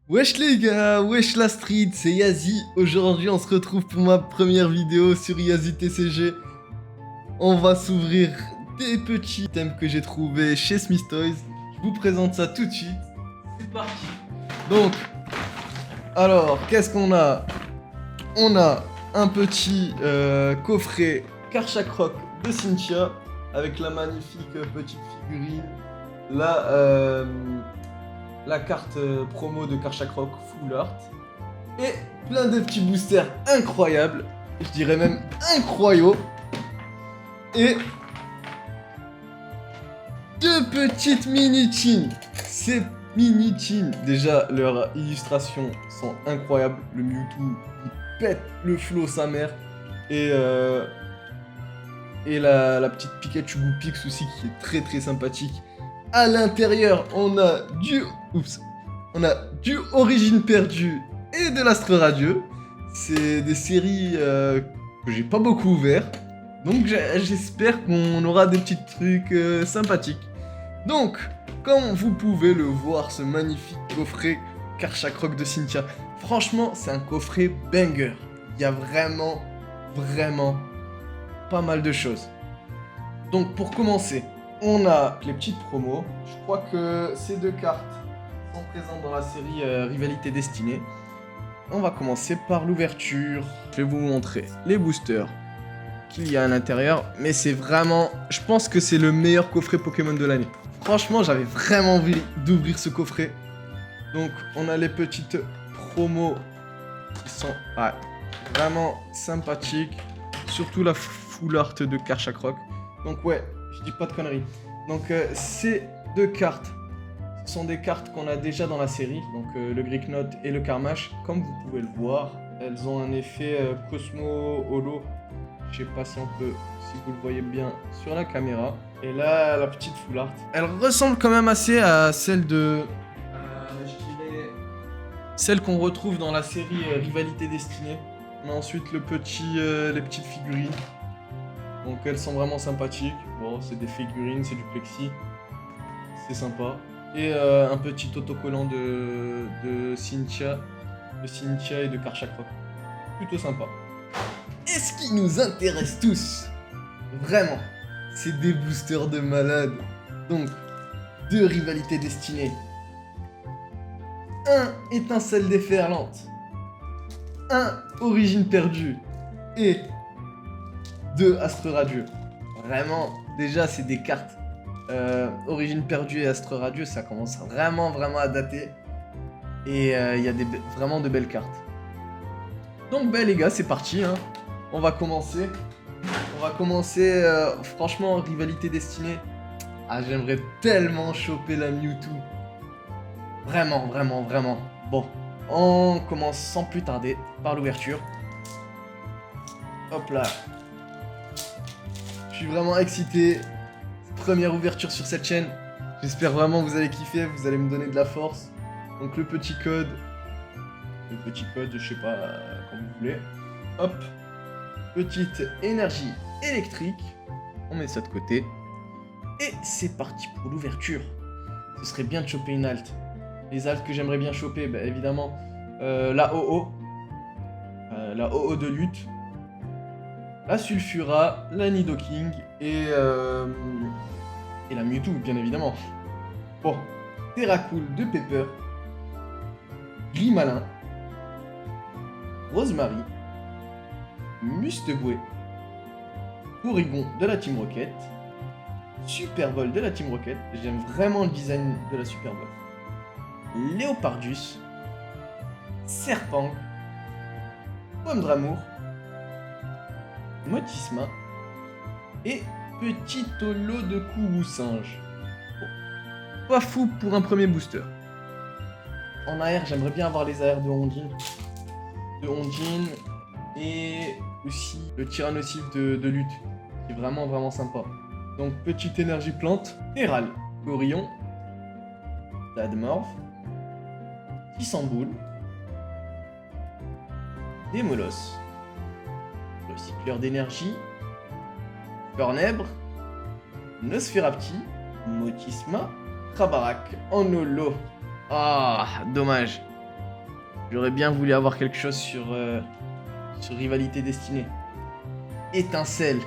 Wesh les gars, wesh la street, c'est Yazi. Aujourd'hui on se retrouve pour ma première vidéo sur Yazi TCG. On va s'ouvrir des petits items que j'ai trouvés chez Smith Toys. Je vous présente ça tout de suite. C'est parti. Donc, alors, qu'est-ce qu'on a? On a un petit coffret Karchak Rock de Cynthia avec la magnifique petite figurine. La carte promo de Karchak Rock Full Art. Et plein de petits boosters incroyables. Je dirais même incroyaux. Et deux petites mini-chins. Ces mini-chins, déjà leurs illustrations sont incroyables. Le Mewtwo, il pète le flow sa mère. Et la petite Pikachu Goopix aussi qui est très très sympathique. À l'intérieur, on a du Origine Perdue et de l'Astre Radieux. C'est des séries que j'ai pas beaucoup ouvert. Donc j'espère qu'on aura des petits trucs sympathiques. Donc, comme vous pouvez le voir, ce magnifique coffret Karchak Rock de Cynthia. Franchement, c'est un coffret banger. Il y a vraiment pas mal de choses. Donc pour commencer, on a les petites promos. Je crois que ces deux cartes sont présentes dans la série Rivalité Destinée. On va commencer par l'ouverture. Je vais vous montrer les boosters qu'il y a à l'intérieur. Mais c'est vraiment... Je pense que c'est le meilleur coffret Pokémon de l'année. Franchement, j'avais vraiment envie d'ouvrir ce coffret. Donc, on a les petites promos qui sont vraiment sympathiques. Surtout la full art de Karchak Rock. Donc ouais, je dis pas de conneries. Donc ces deux cartes, ce sont des cartes qu'on a déjà dans la série. Donc le Greek Note et le Karmash. Comme vous pouvez le voir, elles ont un effet Cosmo Holo. Je sais pas si on peut, si vous le voyez bien sur la caméra. Et là, la petite full art. Elle ressemble quand même assez à celle de... je dirais... Celle qu'on retrouve dans la série Rivalité Destinée. On a ensuite les petites figurines. Donc elles sont vraiment sympathiques. Bon, c'est des figurines, c'est du plexi. C'est sympa. Et un petit autocollant de Cynthia. De Cynthia et de Karchak Rock. Plutôt sympa. Et ce qui nous intéresse tous, vraiment, c'est des boosters de malades. Donc, deux rivalités destinées. Un étincelle déferlante. Un origine perdue. Et deux Astre Radieux. Vraiment, déjà, c'est des cartes. Origine perdue et Astre Radieux, ça commence vraiment à dater. Et il y a vraiment de belles cartes. Donc, ben les gars, c'est parti. Hein. On va commencer. Franchement, Rivalité Destinée. Ah, j'aimerais tellement choper la Mewtwo. Vraiment. Bon, on commence sans plus tarder par l'ouverture. Hop là. Je suis vraiment excité. Première ouverture sur cette chaîne. J'espère vraiment que vous allez kiffer, vous allez me donner de la force. Donc le petit code, je sais pas, comme vous voulez. Hop. Petite énergie électrique. On met ça de côté. Et c'est parti pour l'ouverture. Ce serait bien de choper une alt. Les alts que j'aimerais bien choper, bah, évidemment, la OO. La OO de lutte. La Sulfura, la Nidoking et la Mewtwo, bien évidemment. Bon, Terracool de Pepper, Grimalin, Rosemary, Musteboué, Porygon de la Team Rocket, Super Ball de la Team Rocket, j'aime vraiment le design de la Super Ball, Léopardus, Serpent, Pomme d'Amour, Motisma et petit holo de Kourou singe. Bon. Pas fou pour un premier booster. En AR, j'aimerais bien avoir les AR de Ondine. Et aussi le Tyrannosif de lutte. Qui est vraiment sympa. Donc petite énergie plante. Héral, Corion, Tadmorph, Tissamboule, Démolos. Recycleur d'énergie, Cornèbre, Nosferapti, Motisma, Krabarak en holo. Ah, dommage. J'aurais bien voulu avoir quelque chose sur Rivalité Destinée. Étincelle.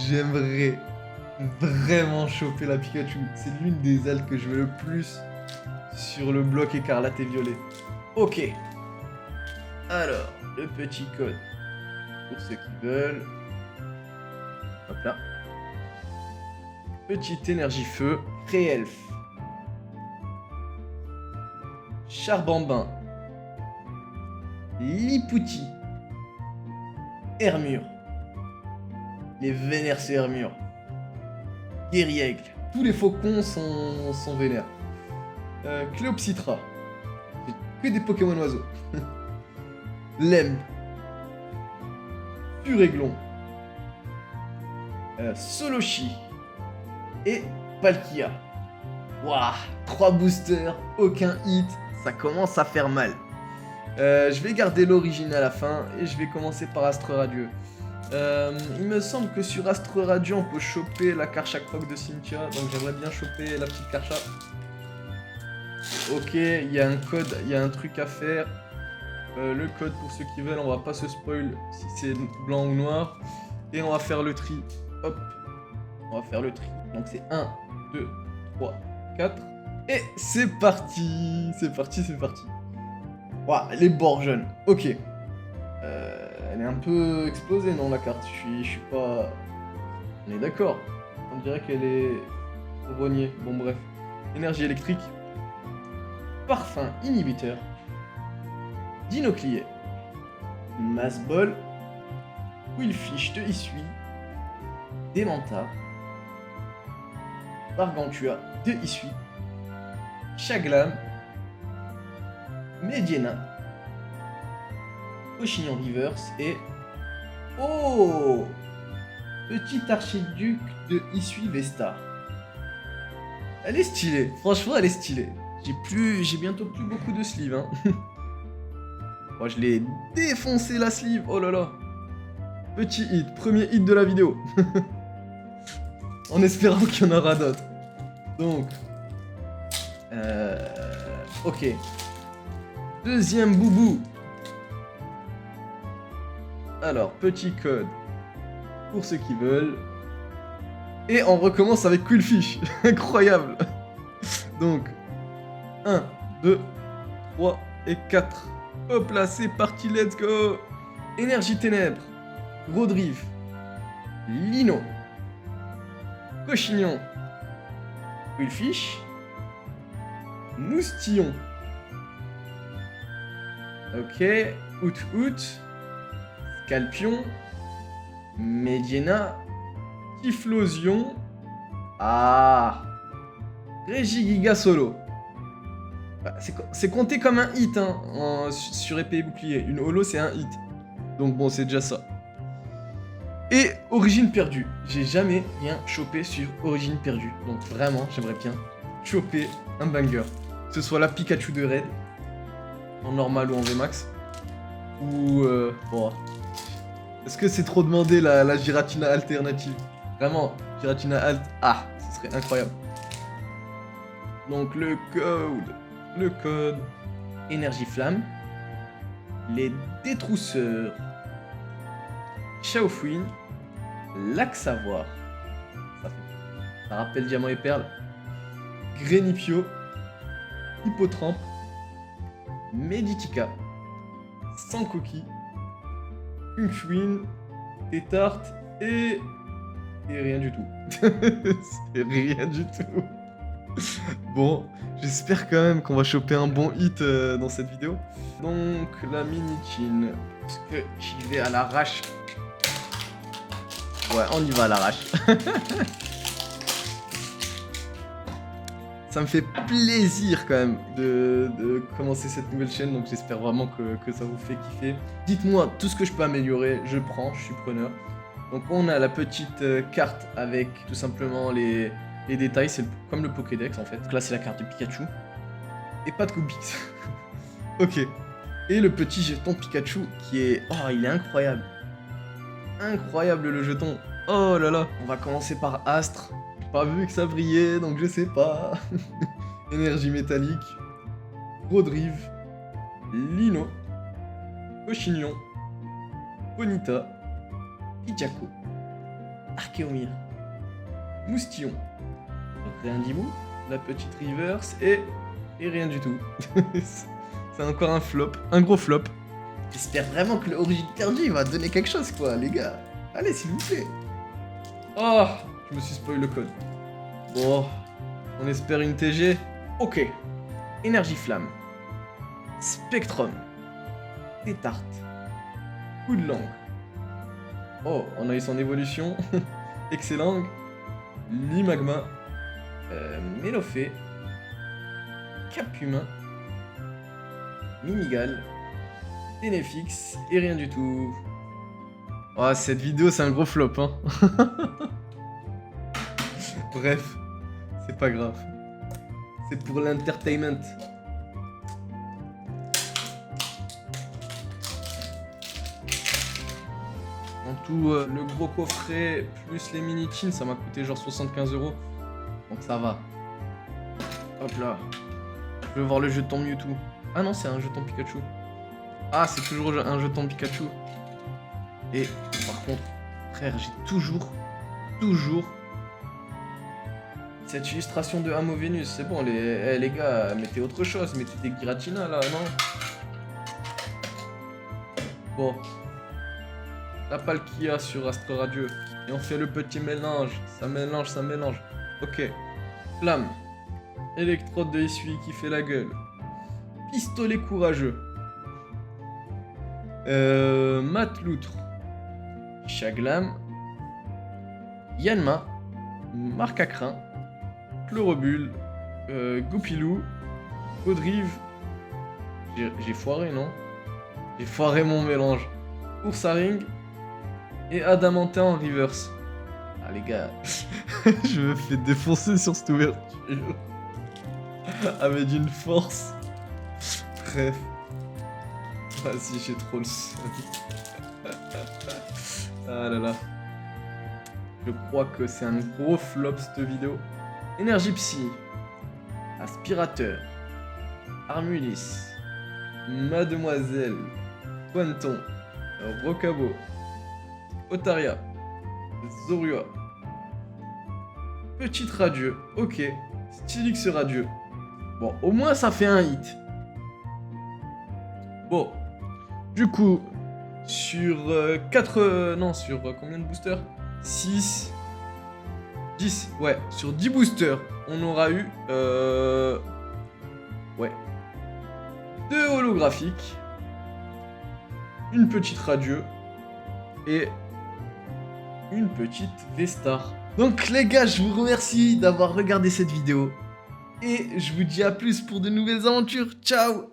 J'aimerais vraiment choper la Pikachu. C'est l'une des ailes que je veux le plus sur le bloc écarlate et violet. Ok. Alors, le petit code pour ceux qui veulent. Hop là. Petite énergie feu. Pré-elfe. Charbambin. Lipouti. Hermure. Les vénères c'est Hermure. Guériaigle. Tous les faucons sont vénères. Cléopsitra. Que des Pokémon oiseaux. Lem. Furéglon. Solochi. Et Palkia. Waouh, 3 boosters, aucun hit. Ça commence à faire mal. Je vais garder l'origine à la fin et je vais commencer par Astre Radieux. Il me semble que sur Astre Radieux on peut choper la Karcha Croc de Cynthia, donc j'aimerais bien choper la petite Karcha. Ok, il y a un code, il y a un truc à faire. Le code pour ceux qui veulent, on va pas se spoil si c'est blanc ou noir. Et on va faire le tri. Hop, on va faire le tri. Donc c'est 1, 2, 3, 4. Et c'est parti. C'est parti, c'est parti. Waouh, les Bourgeonnes. Ok. Elle est un peu explosée, non, la carte. Je suis pas... On est d'accord. On dirait qu'elle est rognée. Bon, bref. Énergie électrique. Parfum inhibiteur. Dinoclier. Massball. Quillfish de Issui. Démenta. Gargantua de Issui. Chaglam. Mediena. Pochignon Reverse et... Oh, petit archiduc de Issui Vestar. Elle est stylée, franchement elle est stylée. J'ai bientôt plus beaucoup de sleeves, hein. Oh, je l'ai défoncé la sleeve, oh là là. Petit hit, premier hit de la vidéo. En espérant qu'il y en aura d'autres. Donc... Ok. Deuxième boubou. Alors, petit code pour ceux qui veulent. Et on recommence avec Quillfish. Incroyable. Donc, 1, 2, 3 et 4. Hop là, c'est parti, let's go. Énergie ténèbres. Rodrive. Lino. Cochignon. Quillfish. Moustillon. Ok. Out. Scalpion, Mediena, Typhlosion, Regigiga Solo. Bah, c'est compté comme un hit hein, sur épée et bouclier. Une holo c'est un hit. Donc bon c'est déjà ça. Et Origine perdue. J'ai jamais rien chopé sur Origine perdue. Donc vraiment j'aimerais bien choper un banger. Que ce soit la Pikachu de Raid, en normal ou en VMAX. Ou bon... Est-ce que c'est trop demandé la Giratina alternative? Vraiment, Giratina alt, ce serait incroyable. Donc le code, énergie flamme, les détrousseurs, Chaofouine, Lac Savoir, ça rappelle Diamant et Perle, Grenipio, Hippotrampe, Meditica, Sankoki, Kungfuin, Tétarte et rien du tout. C'est rien du tout. Bon, j'espère quand même qu'on va choper un bon hit dans cette vidéo. Donc la Minikin, parce que j'y vais à l'arrache. Ouais, on y va à l'arrache. Ça me fait plaisir quand même de commencer cette nouvelle chaîne, donc j'espère vraiment que ça vous fait kiffer. Dites-moi tout ce que je peux améliorer, je prends, je suis preneur. Donc on a la petite carte avec tout simplement les détails, c'est comme le Pokédex en fait. Donc là c'est la carte de Pikachu. Et pas de Kubix. Ok. Et le petit jeton Pikachu qui est... Oh, il est incroyable. Incroyable le jeton. Oh là là. On va commencer par Astre. Pas vu que ça brillait, donc je sais pas. Énergie métallique. Rodrive. Lino, Cochignon, Bonita, Hijako, Archeomir, Moustillon, Rindimu, la petite Reverse et rien du tout. C'est encore un flop, un gros flop. J'espère vraiment que le Origin Card va donner quelque chose quoi, les gars. Allez, s'il vous plaît. Oh, je me suis spoil le code. Bon, on espère une TG. Ok. Énergie Flamme. Spectrum. Tétarte. Coup de langue. Oh, on a eu son évolution. Excellent. Limagma. Mélophée. Capumain. Minigal. Ténéfix. Et rien du tout. Oh, cette vidéo, c'est un gros flop, hein. Bref, c'est pas grave. C'est pour l'entertainment. En tout, le gros coffret plus les mini-chins, ça m'a coûté genre 75 €. Donc ça va. Hop là. Je veux voir le jeton Mewtwo. Ah non, c'est un jeton Pikachu. Ah, c'est toujours un jeton Pikachu. Et par contre, frère, j'ai toujours cette illustration de Amo Vénus. C'est bon, les gars, mettez autre chose. Mettez des Giratina là, non? Bon. La Palkia sur Astre Radieux. Et on fait le petit mélange. Ça mélange, ça mélange. Ok. Flamme. Électrode de essuie qui fait la gueule. Pistolet courageux. Matloutre. Chaglam. Yanma. Marcacrin. Chlorobule. Goupilou. Godrive. J'ai foiré, non? J'ai foiré mon mélange. Oursaring. Et Adamantin en reverse. Ah les gars, je me fais défoncer sur cette ouverture. Avec d'une force. Bref. Vas-y, j'ai trop le seum. Ah là là. Je crois que c'est un gros flop cette vidéo. Énergie Psy. Aspirateur. Armulis. Mademoiselle. Pointon. Rocabo. Otaria. Zorua. Petite Radieux. Ok. Stylix Radieux. Bon, au moins ça fait un hit. Bon. Du coup, sur 4... non, sur combien de boosters? 6... 10. Ouais, sur 10 boosters, on aura eu... ouais. 2 holographiques. Une petite Radieux. Et... une petite V-Star. Donc les gars, je vous remercie d'avoir regardé cette vidéo. Et je vous dis à plus pour de nouvelles aventures. Ciao!